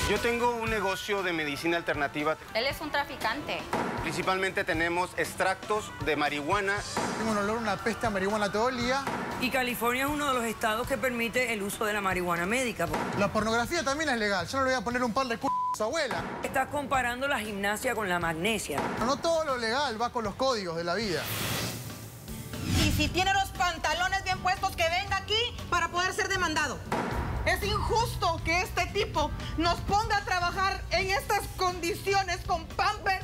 Yo tengo un negocio de medicina alternativa. Él es un traficante. Principalmente tenemos extractos de marihuana. Tengo un olor, una peste a marihuana todo el día. Y California es uno de los estados que permite el uso de la marihuana médica. La pornografía también es legal. Yo no le voy a poner un par de a su abuela. Estás comparando la gimnasia con la magnesia. No todo lo legal va con los códigos de la vida. Y si tiene los pantalones bien puestos, que venga aquí para poder ser demandado. Es injusto que este tipo nos ponga a trabajar en estas condiciones con pamper.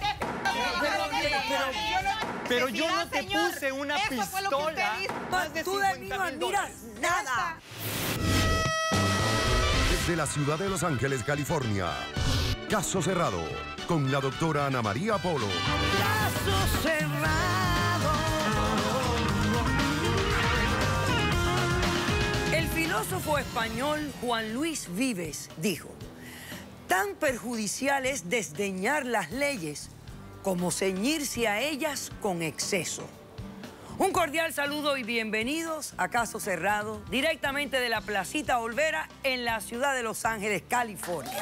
Pero yo no te puse una pistola. Más de 50,000 dólares. Nada. Desde la ciudad de Los Ángeles, California. Caso cerrado con la doctora Ana María Polo. Caso cerrado. El filósofo español Juan Luis Vives dijo: tan perjudicial es desdeñar las leyes como ceñirse a ellas con exceso. Un cordial saludo y bienvenidos a Caso Cerrado, directamente de la Placita Olvera en la ciudad de Los Ángeles, California.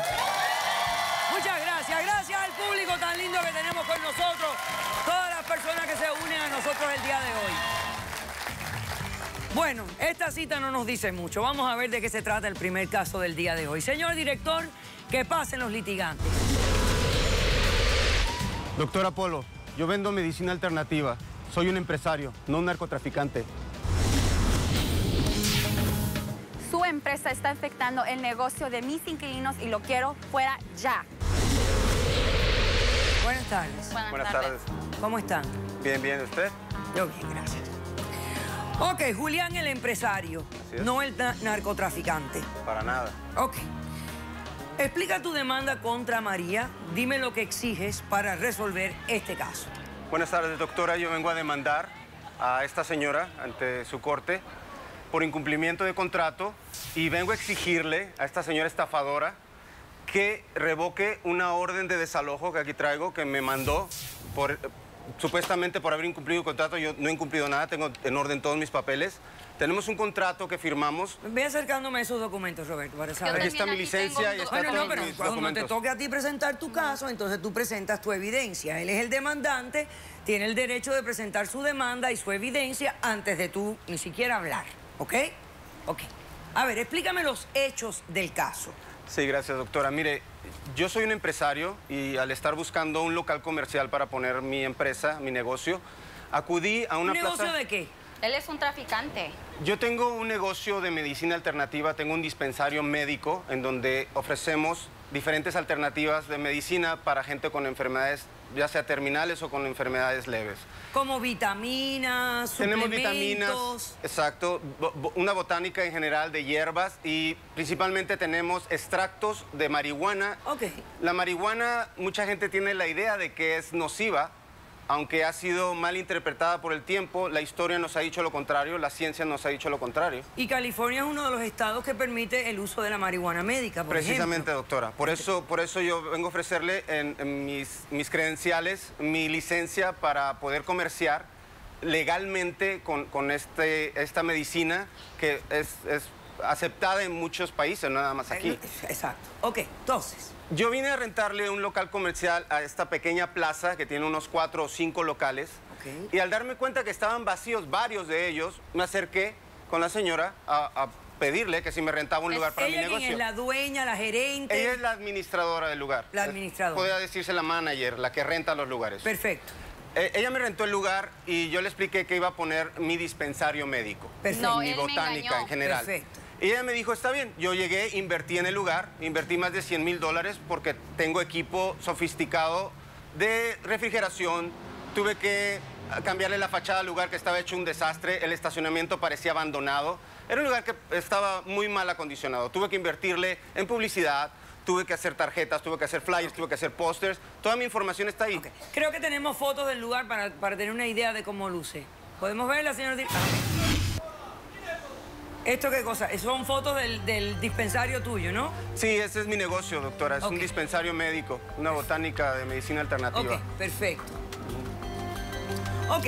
Muchas gracias, gracias al público tan lindo que tenemos con nosotros, todas las personas que se unen a nosotros el día de hoy. Bueno, esta cita no nos dice mucho. Vamos a ver de qué se trata el primer caso del día de hoy. Señor director, que pasen los litigantes. Doctora Polo, yo vendo medicina alternativa. Soy un empresario, no un narcotraficante. Su empresa está afectando el negocio de mis inquilinos y lo quiero fuera ya. Buenas tardes. Buenas tardes. ¿Cómo están? Bien, bien, ¿usted? Yo bien, gracias. Ok, Julián el empresario, no el narcotraficante. Para nada. Ok. Explica tu demanda contra María. Dime lo que exiges para resolver este caso. Buenas tardes, doctora. Yo vengo a demandar a esta señora ante su corte por incumplimiento de contrato y vengo a exigirle a esta señora estafadora que revoque una orden de desalojo que aquí traigo, que me mandó supuestamente por haber incumplido el contrato. Yo no he incumplido nada, tengo en orden todos mis papeles. Tenemos un contrato que firmamos. Ve acercándome a esos documentos, Roberto, para saber. Aquí está mi licencia y está Bueno, todos no, pero mis cuando documentos. te toque a ti presentar tu caso, entonces tú presentas tu evidencia. Él es el demandante, tiene el derecho de presentar su demanda y su evidencia antes de tú ni siquiera hablar, ¿ok? Ok. A ver, explícame los hechos del caso. Sí, gracias, doctora. Mire, yo soy un empresario y al estar buscando un local comercial para poner mi empresa, mi negocio, acudí a una ¿Un negocio plaza... de qué? Él es un traficante. Yo tengo un negocio de medicina alternativa, tengo un dispensario médico en donde ofrecemos diferentes alternativas de medicina para gente con enfermedades, ya sea terminales o con enfermedades leves. Como vitaminas, Tenemos suplementos. vitaminas, exacto, una botánica en general de hierbas y principalmente tenemos extractos de marihuana. Ok. La marihuana, mucha gente tiene la idea de que es nociva, aunque ha sido mal interpretada por el tiempo. La historia nos ha dicho lo contrario, la ciencia nos ha dicho lo contrario. Y California es uno de los estados que permite el uso de la marihuana médica, por Precisamente, ejemplo. Por eso yo vengo a ofrecerle en mis credenciales, mi licencia para poder comerciar legalmente con esta medicina que es aceptada en muchos países, no nada más aquí. Exacto. Ok, entonces. Yo vine a rentarle un local comercial a esta pequeña plaza que tiene unos 4 o 5 locales. Ok. Y al darme cuenta que estaban vacíos varios de ellos, me acerqué con la señora a pedirle que si me rentaba un lugar para mi ¿Ella negocio. quién es? ¿La dueña, la gerente? Ella es la administradora del lugar. La administradora. Podría decirse la manager, la que renta los lugares. Perfecto. Ella me rentó el lugar y yo le expliqué que iba a poner mi dispensario médico. Perfecto. No, Mi él me botánica engañó. en general. Perfecto. Y ella me dijo, está bien. Yo llegué, invertí en el lugar, invertí más de $100,000 porque tengo equipo sofisticado de refrigeración. Tuve que cambiarle la fachada al lugar que estaba hecho un desastre. El estacionamiento parecía abandonado. Era un lugar que estaba muy mal acondicionado. Tuve que invertirle en publicidad, tuve que hacer tarjetas, tuve que hacer flyers, tuve que hacer pósters. Toda mi información está ahí. Okay. Creo que tenemos fotos del lugar para tener una idea de cómo luce. ¿Podemos verla, señor director? ¿Esto qué cosa? Son fotos del dispensario tuyo, ¿no? Sí, ese es mi negocio, doctora. Es un dispensario médico, una botánica de medicina alternativa. Ok, perfecto. Ok,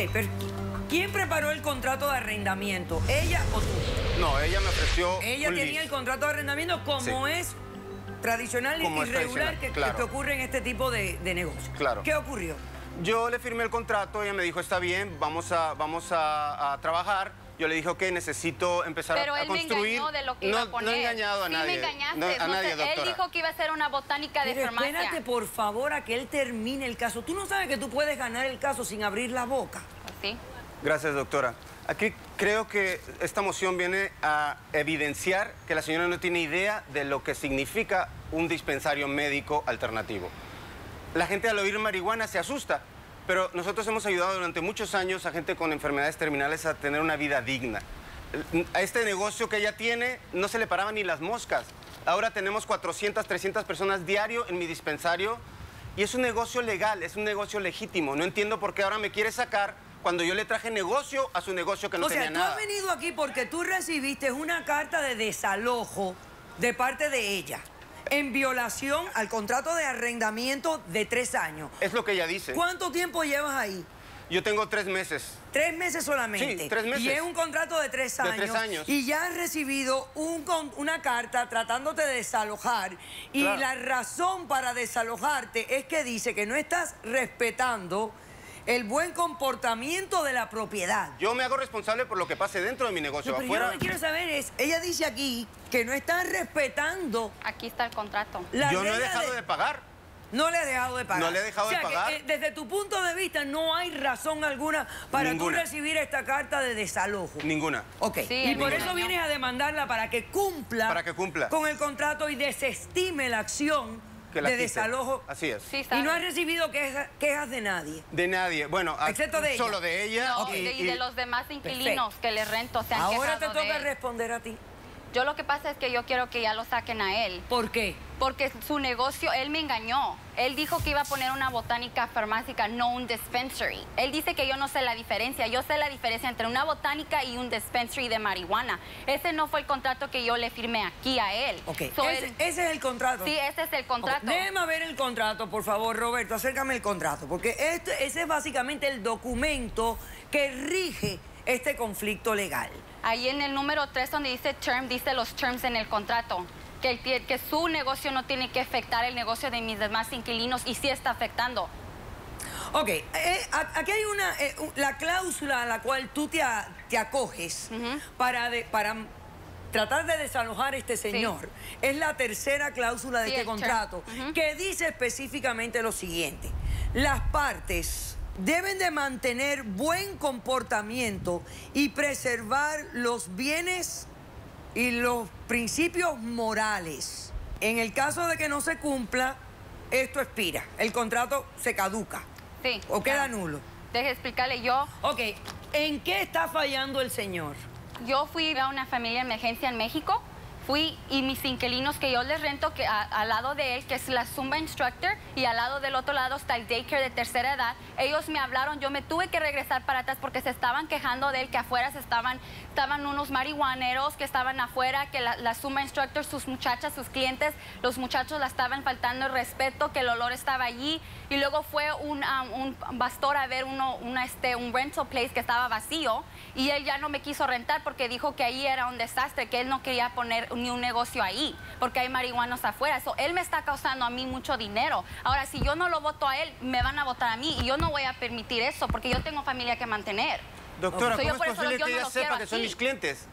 ¿quién preparó el contrato de arrendamiento? ¿Ella o tú? No, ella me ofreció Ella un tenía lease. el contrato de arrendamiento como Sí. es tradicional Como y es regular tradicional, que ocurre en este tipo de negocios. Claro. ¿Qué ocurrió? Yo le firmé el contrato, ella me dijo, está bien, vamos a trabajar. Yo le dije, ok, necesito empezar a construir. Pero él me engañó de lo que iba a poner. No he engañado a sí, nadie. me engañaste. No, a nadie, doctora. Él dijo que iba a ser una botánica de farmacia. Espérate, por favor, a que él termine el caso. ¿Tú no sabes que tú puedes ganar el caso sin abrir la boca? Sí. Gracias, doctora. Aquí creo que esta moción viene a evidenciar que la señora no tiene idea de lo que significa un dispensario médico alternativo. La gente al oír marihuana se asusta, pero nosotros hemos ayudado durante muchos años a gente con enfermedades terminales a tener una vida digna. A este negocio que ella tiene no se le paraban ni las moscas. Ahora tenemos 400, 300 personas diario en mi dispensario y es un negocio legal, es un negocio legítimo. No entiendo por qué ahora me quiere sacar cuando yo le traje negocio a su negocio que no tenía nada. O sea, tú has venido aquí porque tú recibiste una carta de desalojo de parte de ella en violación al contrato de arrendamiento de 3 años. Es lo que ella dice. ¿Cuánto tiempo llevas ahí? Yo tengo 3 meses. 3 meses solamente. Sí, 3 meses. Y es un contrato de 3 años. De 3 años. Y ya has recibido una carta tratándote de desalojar. Y claro, la razón para desalojarte es que dice que no estás respetando el buen comportamiento de la propiedad. Yo me hago responsable por lo que pase dentro de mi negocio. No, pero afuera. yo lo que quiero saber es, ella dice aquí que no está respetando. Aquí está el contrato. Yo no he dejado de pagar. No le he dejado de pagar. No le he dejado de pagar. Que, desde tu punto de vista, no hay razón alguna para tú recibir esta carta de desalojo. Ninguna. Ok. Sí, y por ninguna. eso vienes a demandarla para que cumpla con el contrato y desestime la acción de desalojo. Así es. Sí, y no has recibido quejas de nadie. De nadie. Bueno, excepto de ella. Solo de ella. No, y de los demás inquilinos que le rento se han Ahora te quejado de toca él. responder a ti. Yo lo que pasa es que yo quiero que ya lo saquen a él. ¿Por qué? Porque su negocio, él me engañó. Él dijo que iba a poner una botánica farmácica, no un dispensary. Él dice que yo no sé la diferencia. Yo sé la diferencia entre una botánica y un dispensary de marihuana. Ese no fue el contrato que yo le firmé aquí a él. Ok, ese es el contrato. Sí, ese es el contrato. Okay. Déjeme ver el contrato, por favor, Roberto. Acércame el contrato, porque ese es básicamente el documento que rige este conflicto legal. Ahí en el número 3 donde dice term, dice los terms en el contrato. Que su negocio no tiene que afectar el negocio de mis demás inquilinos y sí está afectando. Ok, aquí hay la cláusula a la cual tú te acoges para tratar de desalojar a este señor. Sí. Es la tercera cláusula de este contrato, que dice específicamente lo siguiente. Las partes deben de mantener buen comportamiento y preservar los bienes y los principios morales. En el caso de que no se cumpla, esto expira. El contrato se caduca. Sí. O queda nulo. Deje explicarle yo. Ok, ¿en qué está fallando el señor? Yo fui a una familia de emergencia en México. Fui y mis inquilinos que yo les rento que al lado de él, que es la Zumba Instructor, y al lado del otro lado está el daycare de tercera edad, ellos me hablaron, yo me tuve que regresar para atrás porque se estaban quejando de él, que afuera estaban unos marihuaneros que estaban afuera, que la Zumba Instructor, sus muchachas, sus clientes, los muchachos la estaban faltando el respeto, que el olor estaba allí, y luego fue un pastor a ver un rental place que estaba vacío, y él ya no me quiso rentar porque dijo que ahí era un desastre, que él no quería poner ni un negocio ahí, porque hay marihuanos afuera. Eso, él me está causando a mí mucho dinero. Ahora, si yo no lo voto a él, me van a votar a mí, y yo no voy a permitir eso, porque yo tengo familia que mantener. Doctora, ¿cómo es posible que ella sepa que son mis clientes?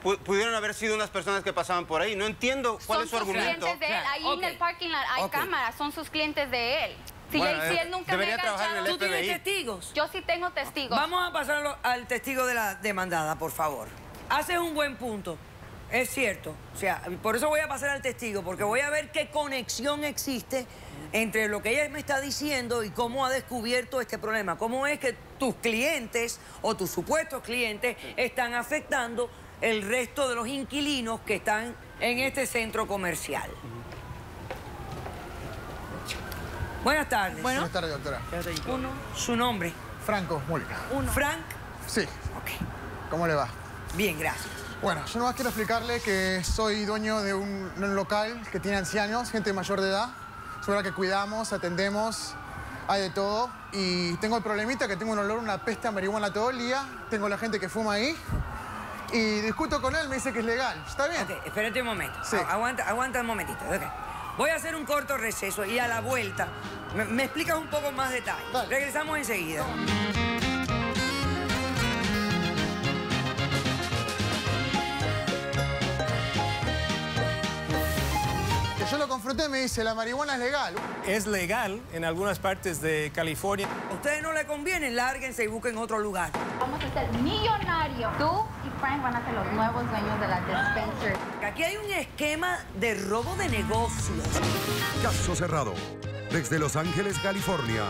Pudieron haber sido unas personas que pasaban por ahí. No entiendo cuál es su argumento. Son sus clientes de él. Ahí en el parking lot hay cámaras, son sus clientes de él. Si él nunca me ha enganchado... ¿Tú tienes testigos? Yo sí tengo testigos. Vamos a pasar al testigo de la demandada, por favor. Haces un buen punto. Es cierto. O sea, por eso voy a pasar al testigo, porque voy a ver qué conexión existe entre lo que ella me está diciendo y cómo ha descubierto este problema. Cómo es que tus clientes o tus supuestos clientes están afectando el resto de los inquilinos que están en este centro comercial. Buenas tardes. Buenas tardes, doctora. ¿Su nombre? Franco Múlica. ¿Frank? Sí. Ok. ¿Cómo le va? Bien, gracias. Bueno, yo nomás quiero explicarle que soy dueño de un local que tiene ancianos, gente mayor de edad, sobre la que cuidamos, atendemos, hay de todo. Y tengo el problemita que tengo un olor, una peste a marihuana todo el día. Tengo la gente que fuma ahí. Y discuto con él, me dice que es legal. ¿Está bien? Ok, espérate un momento. Sí. Aguanta un momentito. Okay. Voy a hacer un corto receso y a la vuelta me explicas un poco más detalle. Dale. Regresamos enseguida. Yo lo confronté y me dice, la marihuana es legal. Es legal en algunas partes de California. A ustedes no les conviene, lárguense y busquen otro lugar. Vamos a ser millonarios. Tú y Frank van a ser los nuevos dueños de la dispensary. Aquí hay un esquema de robo de negocios. Caso cerrado. Desde Los Ángeles, California.